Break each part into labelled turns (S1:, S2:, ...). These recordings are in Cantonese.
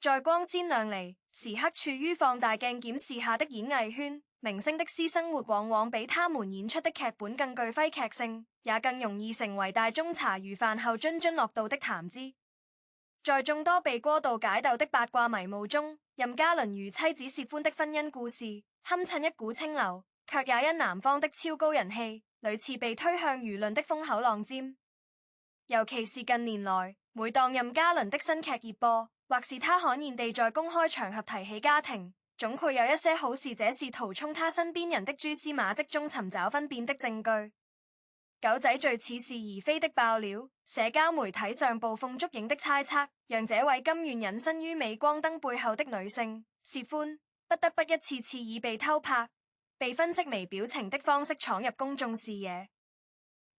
S1: 在光鮮亮麗、時刻處於放大鏡檢視下的演藝圈，明星的私生活往往比他們演出的劇本更具揮劇性，也更容易成為大眾茶餘飯後津津樂道的談資。在眾多被過度解構的八卦迷霧中，任嘉倫與妻子薛歡的婚姻故事堪稱一股清流，卻也因男方的超高人氣，屢次被推向輿論的風口浪尖。尤其是近年來，每當任嘉倫的新劇熱播，或是他罕見地在公開場合提起家庭，總會有一些好事這是圖充他身邊人的蛛絲馬跡中尋找分辨的證據。狗仔最似是而非的爆料，社交媒體上捕風捉影的猜測，讓這位甘願隱身於鎂光燈背後的女性薛歡，不得不一次次以被偷拍、被分析微表情的方式闖入公眾視野。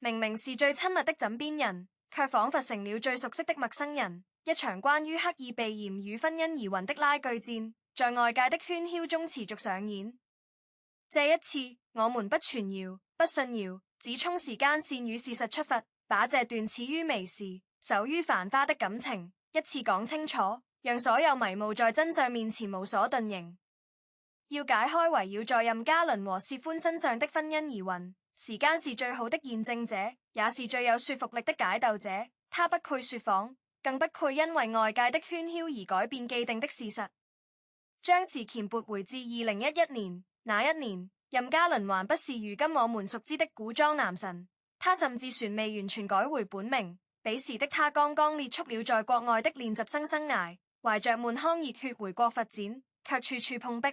S1: 明明是最親密的枕邊人，卻仿佛成了最熟悉的陌生人。一場關於刻意避嫌與婚姻疑雲的拉鋸戰，在外界的喧囂中持續上演。這一次，我們不傳謠、不信謠，只從時間線與事實出發，把這段始於微時、守於繁花的感情一次講清楚，讓所有迷霧在真相面前無所遁形。要解開圍繞在任嘉倫和薛歡身上的婚姻疑雲，時間是最好的驗證者，也是最有說服力的解鬥者。他不愧說謊，更不愧因為外界的喧囂而改變既定的事實。將時間撥回至2011年，那一年，任嘉倫還不是如今我們熟知的古裝男神，他甚至尚未完全改回本名。彼時的他剛剛結束了在國外的練習生生涯，懷着滿腔熱血回國發展，卻處處碰壁。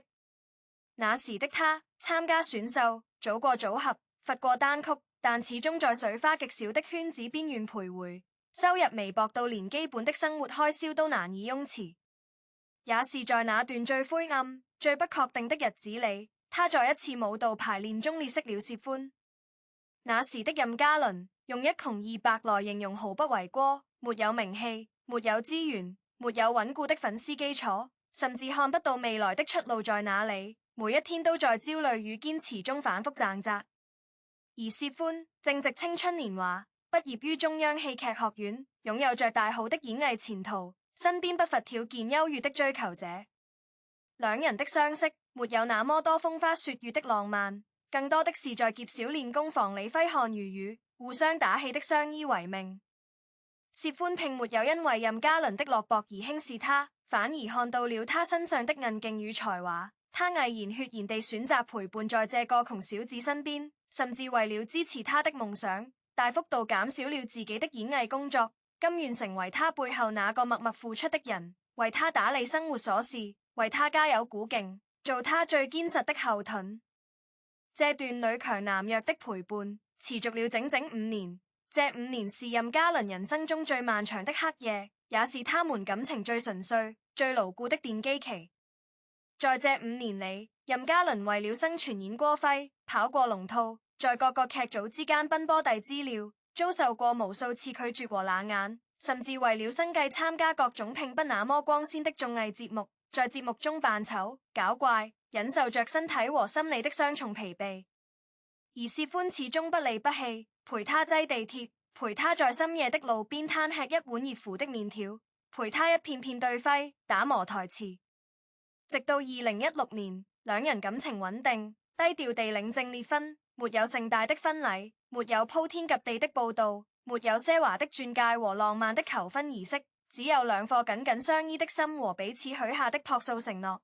S1: 那時的他參加選秀，組過組合，發過單曲，但始終在水花極小的圈子邊緣徘徊，收入微薄到連基本的生活開銷都難以擁持。也是在那段最灰暗、最不確定的日子裡，他在一次舞蹈排練中結識了薛歡。那時的任嘉倫用一窮二白來形容毫不為過，沒有名氣，沒有資源，沒有穩固的粉絲基礎，甚至看不到未來的出路在哪裡，每一天都在焦慮與堅持中反覆掙扎。而薛歡正值青春年華，畢業於中央戲劇學院，擁有着大好的演藝前途，身邊不乏條件優越的追求者。兩人的相識沒有那麼多風花雪月的浪漫，更多的是在劫小練功房裡揮汗如雨，互相打氣的相依為命。薛歡並沒有因為任嘉倫的落寞而輕視他，反而看到了他身上的韌勁與才華。他毅然決然地選擇陪伴在這個窮小子身邊，甚至為了支持他的夢想，大幅度減少了自己的演藝工作，甘願成為他背後那個默默付出的人，為他打理生活瑣事，為他加油鼓勁，做他最堅實的後盾。這段女強男弱的陪伴持續了整整5年，這5年是任嘉倫人生中最漫長的黑夜，也是他們感情最純粹、最牢固的奠基期。在這5年裡，任嘉倫為了生存演過揮，跑過龍套，在各個劇組之間奔波遞資料，遭受過無數次拒絕和冷眼，甚至為了生計參加各種並不那麼光鮮的綜藝節目，在節目中扮醜搞怪，忍受着身體和心理的雙重疲憊。而薛歡始終不離不棄，陪他擠地鐵，陪他在深夜的路邊攤吃一碗熱乎的麵條，陪他一片片對揮打磨台詞。直到2016年，兩人感情穩定，低調地領證結婚，沒有盛大的婚禮，沒有鋪天蓋地的報道，沒有奢華的鑽戒和浪漫的求婚儀式，只有兩顆緊緊相依的心和彼此許下的樸素承諾。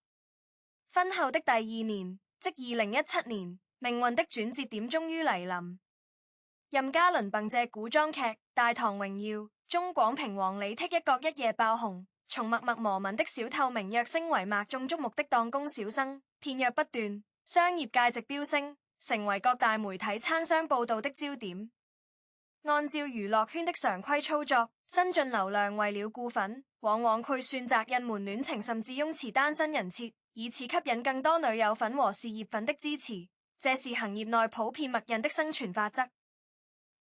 S1: 婚後的第2年，即2017年，命運的轉折點終於來臨。任嘉倫憑借古裝劇《大唐榮耀》中廣平王李剔一角一夜爆紅，從默默無聞的小透明躍升為萬眾矚目的當公小生，片約不斷，商業價值飆升，成為各大媒體爭相報道的焦點。按照娛樂圈的常規操作，新進流量為了固粉，往往會選擇隱瞞戀情甚至擁持單身人設，以此吸引更多女友粉和事業粉的支持。這是行業內普遍默認的生存法則。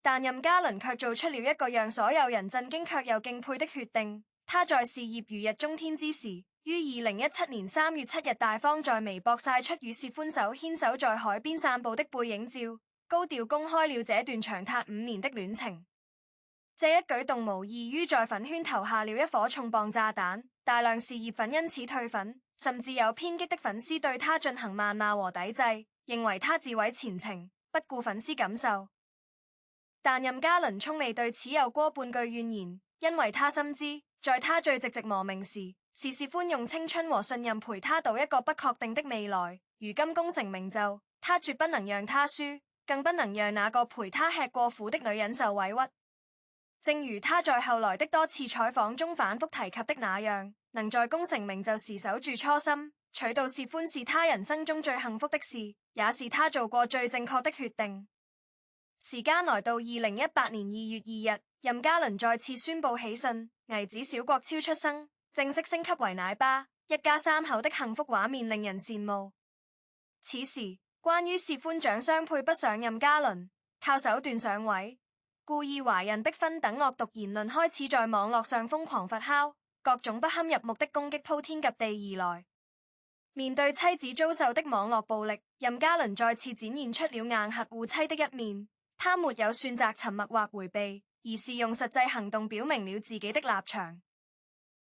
S1: 但任嘉倫卻做出了一個讓所有人震驚卻又敬佩的決定。他在事業如日中天之時，於2017年3月7日大方在微博曬出與薛歡手牽手在海邊散步的背影照，高調公開了這段長達5年的戀情。這一舉動無異於在粉圈投下了一顆重磅炸彈，大量事業粉因此退粉，甚至有偏激的粉絲對他進行謾罵和抵制，認為他自毀前程，不顧粉絲感受。但任嘉倫從未對此有過半句怨言，因為他深知，在他最寂寂無名時，是薛歡用青春和信任陪他賭一個不確定的未來。如今功成名就，他絕不能讓他輸，更不能讓那個陪他吃過苦的女人受委屈。正如他在後來的多次採訪中反覆提及的那樣，能在功成名就時守住初心，娶到薛歡是他人生中最幸福的事，也是他做過最正確的決定。時間來到2018年2月2日，任嘉倫再次宣布喜訊，兒子小國超出生，正式升級為奶爸，一家三口的幸福畫面令人羨慕。此時，關於薛歡長相配不上任嘉倫，靠手段上位，故意懷孕逼婚等惡毒言論開始在網絡上瘋狂發酵，各種不堪入目的攻擊鋪天及地而來。面對妻子遭受的網絡暴力，任嘉倫再次展現出了硬核護妻的一面。他沒有選擇沉默或迴避，而是用實際行動表明了自己的立場。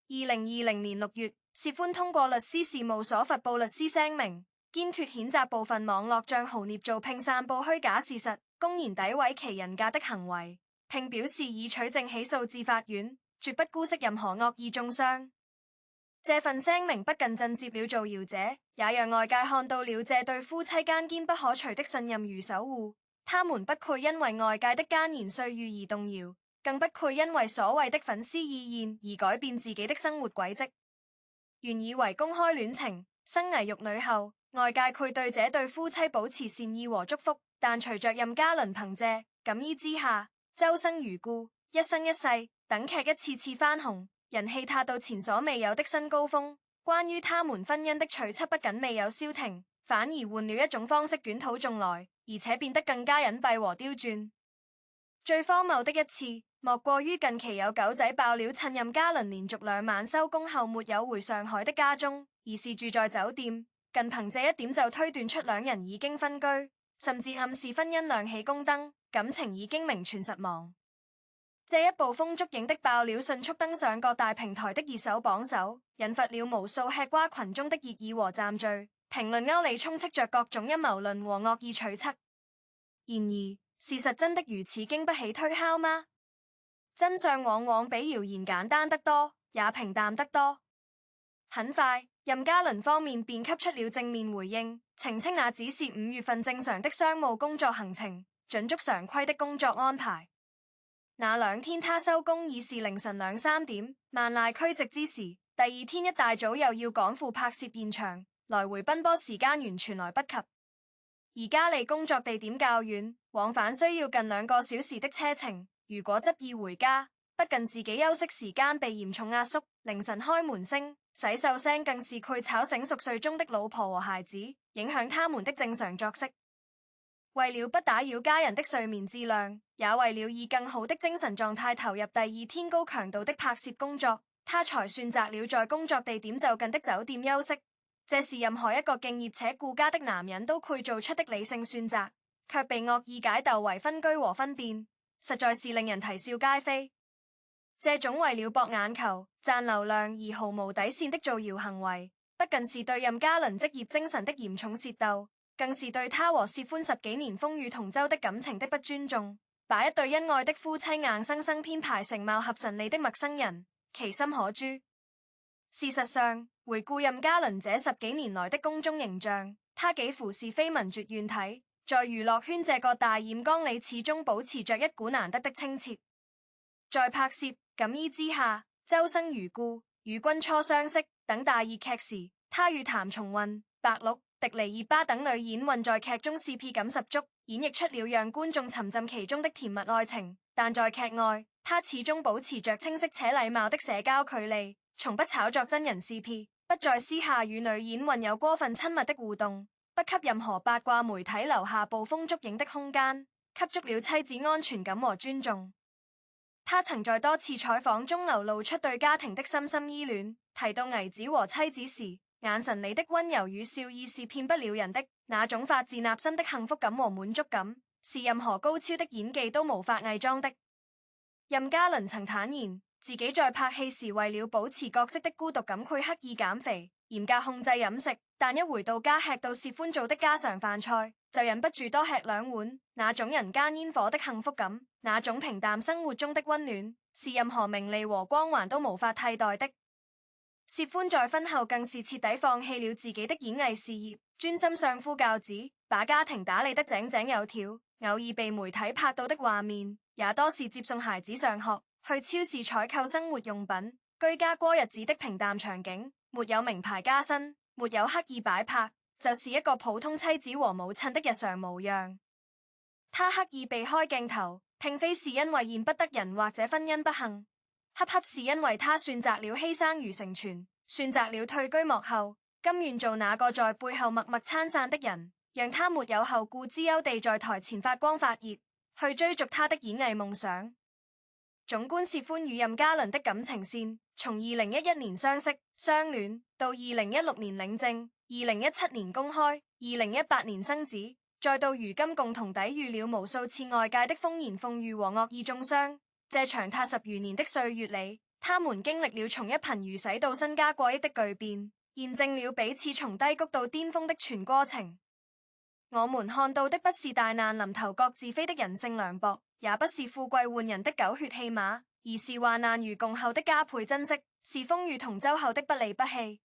S1: 2020年6月，薛歡通過律師事務所發布律師聲明，堅決譴責部分網絡帳號捏造並散布虛假事實，公然詆毀其人格的行為，並表示已取證起訴至法院，絕不姑息任何惡意中傷。這份聲明不僅震懾了造謠者，也讓外界看到了這對夫妻間堅不可除的信任與守護。他們不配因為外界的奸言碎語而動搖，更不配因為所謂的粉絲意見而改變自己的生活軌跡。原以為公開戀情、生兒育女後，外界會對這對夫妻保持善意和祝福，但隨着任嘉倫憑借《錦衣之下》、《周生如故》、《一生一世》等劇一次次翻紅，人氣踏到前所未有的新高峰。關於他們婚姻的取測不僅未有消停，反而換了一種方式捲土重來，而且變得更加隱蔽和刁鑽。最荒謬的一次，莫過於近期有狗仔爆料，趁任嘉倫連續2晚收工後沒有回上海的家中，而是住在酒店。近憑這一點就推斷出兩人已經分居，甚至暗示婚姻亮起公燈，感情已經名存實亡。這一捕風捉影的爆料迅速登上各大平台的熱搜榜首，引發了無數吃瓜群眾的熱議和讚敘。評論勾里充斥着各種陰謀論和惡意取測。然而，事實真的如此經不起推敲嗎？真相往往比謠言簡單得多，也平淡得多。很快，任嘉倫方面便給出了正面回應，澄清那只是5月份正常的商務工作行程，準足常規的工作安排。那2天他收工已是凌晨2、3點，萬籟俱寂之時，第2天一大早又要趕赴拍攝現場。來回奔波時間完全來不及，而嘉利工作地點較遠，往返需要近2個小時的車程。如果執意回家，不僅自己休息時間被嚴重壓縮，凌晨開門聲、洗漱聲更是會吵醒熟睡中的老婆和孩子，影響他們的正常作息。為了不打擾家人的睡眠質量，也為了以更好的精神狀態投入第2天高強度的拍攝工作，他才選擇了在工作地點就近的酒店休息。這是任何一個敬業且顧家的男人都會做出的理性選擇，卻被惡意解讀為分居和分辨，實在是令人啼笑皆非。這種為了博眼球、賺流量而毫無底線的造謠行為，不僅是對任嘉倫職業精神的嚴重褻瀆，更是對他和薛歡10幾年風雨同舟的感情的不尊重，把一對恩愛的夫妻硬生生編排成貌合神離的陌生人，其心可誅。事實上，回顧任嘉倫這10幾年來的公眾形象，他幾乎是緋聞絕緣體，在娛樂圈這個大染缸裏始終保持着一股難得的清澈。在拍攝《錦衣之下》、《周生如故》、《與君初相識》等大熱劇時，他與譚松韻、白鹿、迪麗熱巴等女演混在劇中 CP 感十足，演繹出了讓觀眾沉浸其中的甜蜜愛情。但在劇外，他始終保持着清晰且禮貌的社交距離，從不炒作真人 CP， 不在私下與女演混有過分親密的互動，不給任何八卦媒體留下捕風捉影的空間，給足了妻子安全感和尊重。他曾在多次採訪中流露出對家庭的深深依戀，提到兒子和妻子時，眼神裡的溫柔與笑意是騙不了人的，那種發自內心的幸福感和滿足感，是任何高超的演技都無法偽裝的。任嘉倫曾坦言，自己在拍戲時為了保持角色的孤獨感，佢刻意減肥，嚴格控制飲食，但一回到家吃到薛歡做的家常飯菜，就忍不住多吃2碗。那種人間煙火的幸福感，那種平淡生活中的溫暖，是任何名利和光環都無法替代的。薛歡在婚後更是徹底放棄了自己的演藝事業，專心相夫教子，把家庭打理得井井有條。偶爾被媒體拍到的畫面，也多是接送孩子上學、去超市採購生活用品、居家過日子的平淡場景，沒有名牌加身，沒有刻意擺拍，就是一個普通妻子和母親的日常模樣。她刻意避開鏡頭，並非是因為見不得人或者婚姻不幸，恰恰是因為她選擇了犧牲如成全，選擇了退居幕後，甘願做那個在背後默默撐傘的人，讓她沒有後顧之憂地在台前發光發熱，去追逐她的演藝夢想。縱觀薛歡與任嘉倫的感情線，從2011年相識相戀，到2016年領證，2017年公開，2018年生子，再到如今共同抵禦了無數次外界的風言風語和惡意中傷。這長達10餘年的歲月裡，他們經歷了從一貧如洗到身家過億的巨變，驗證了彼此從低谷到巔峰的全過程。我們看到的不是大難臨頭各自飛的人性涼薄，也不是富貴換人的狗血戲碼，而是患難與共後的加倍珍惜，是風雨同舟後的不離不棄。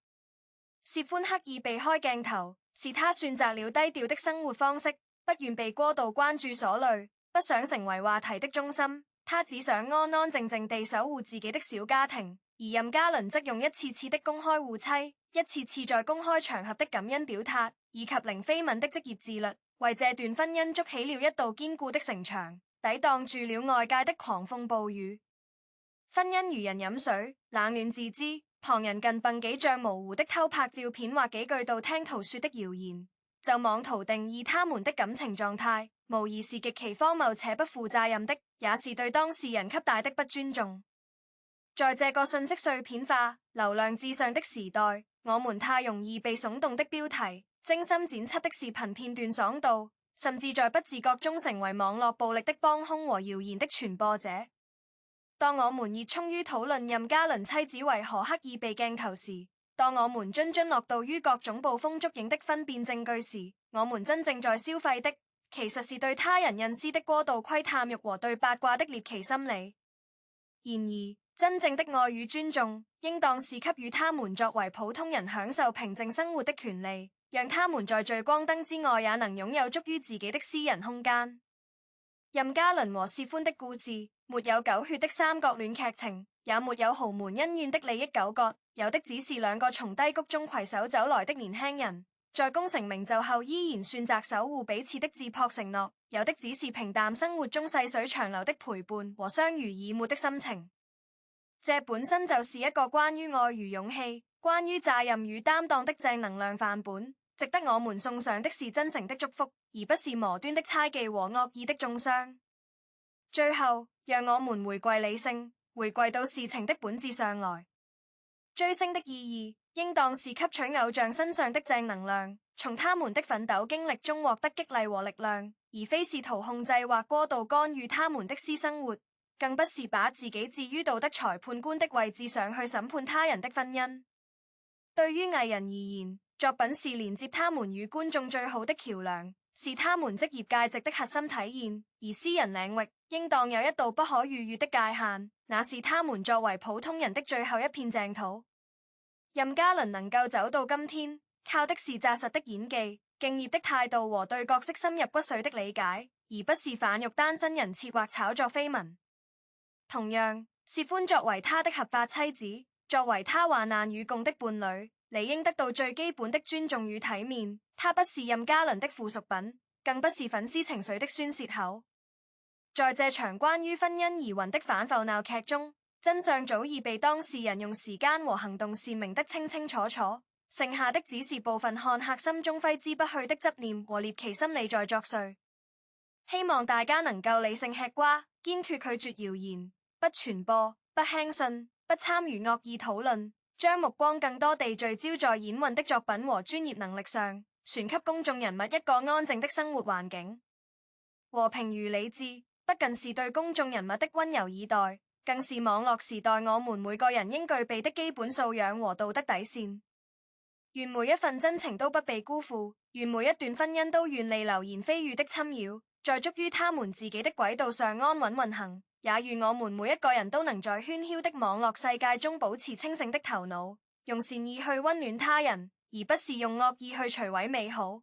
S1: 薛歡刻意避開鏡頭，是他選擇了低調的生活方式，不願被過度關注所累，不想成為話題的中心。他只想安安靜靜地守護自己的小家庭，而任嘉倫則用一次次的公開護妻，一次次在公開場合的感恩表態，以及零緋聞的職業自律，為這段婚姻築起了一道堅固的城牆，抵擋住了外界的狂風暴雨。婚姻如人飲水，冷暖自知，旁人近笨幾丈模糊的偷拍照片或幾句道聽途說的謠言，就妄圖定義他們的感情狀態，無疑是極其荒謬且不負責任的，也是對當事人極大的不尊重。在這個信息碎片化、流量至上的時代，我們太容易被聳動的標題、精心剪輯的視頻片段爽到，甚至在不自覺中成為網絡暴力的幫兇和謠言的傳播者。當我們熱衷於討論任嘉倫妻子為何刻意避鏡頭時，當我們津津樂道於各種捕風捉影的分辨證據時，我們真正在消費的，其實是對他人隱私的過度窺探欲和對八卦的獵奇心理。然而，真正的愛與尊重，應當是給予他們作為普通人享受平靜生活的權利，讓他們在聚光燈之外也能擁有足於自己的私人空間。任嘉倫和薛歡的故事，沒有狗血的三角戀劇情，也沒有豪門恩怨的利益糾葛，有的只是兩個從低谷中攜手走來的年輕人，在功成名就後依然選擇守護彼此的自樸承諾，有的只是平淡生活中細水長流的陪伴和相濡以沫的心情。這本身就是一個關於愛與勇氣、關於責任與擔當的正能量範本，值得我們送上的是真誠的祝福，而不是磨端的猜忌和惡意的中傷。最後，讓我們回歸理性，回歸到事情的本質上來。追星的意義，應當是吸取偶像身上的正能量，從他們的奮鬥經歷中獲得激勵和力量，而非試圖控制或過度干預他們的私生活，更不是把自己置於道德裁判官的位置上去審判他人的婚姻。對於藝人而言，作品是連接他們與觀眾最好的橋樑，是他們職業價值的核心體現，而私人領域應當有一道不可逾越的界限，那是他們作為普通人的最後一片淨土。任嘉倫能夠走到今天，靠的是紮實的演技、敬業的態度和對角色深入骨髓的理解，而不是販育單身人設或炒作緋聞。同樣，薛歡作為他的合法妻子，作為他患難與共的伴侶，理應得到最基本的尊重與體面。他不是任嘉倫的附屬品，更不是粉絲情緒的宣洩口。在這場關於婚姻疑雲的反覆鬧劇中，真相早已被當事人用時間和行動闡明得清清楚楚，剩下的只是部分看客心中揮之不去的執念和獵奇心理在作祟。希望大家能夠理性吃瓜，堅決拒絕謠言，不傳播，不輕信，不參與惡意討論，將目光更多地聚焦在演運的作品和專業能力上，傳給公眾人物一個安靜的生活環境。和平如理智，不僅是對公眾人物的溫柔以待，更是網絡時代我們每個人應具備的基本素養和道德底線。願每一份真情都不被辜負，願每一段婚姻都遠離流言蜚語的侵擾，在祝於他們自己的軌道上安穩運行。也願我們每一個人都能在喧囂的網絡世界中保持清醒的頭腦，用善意去溫暖他人，而不是用惡意去摧毀美好。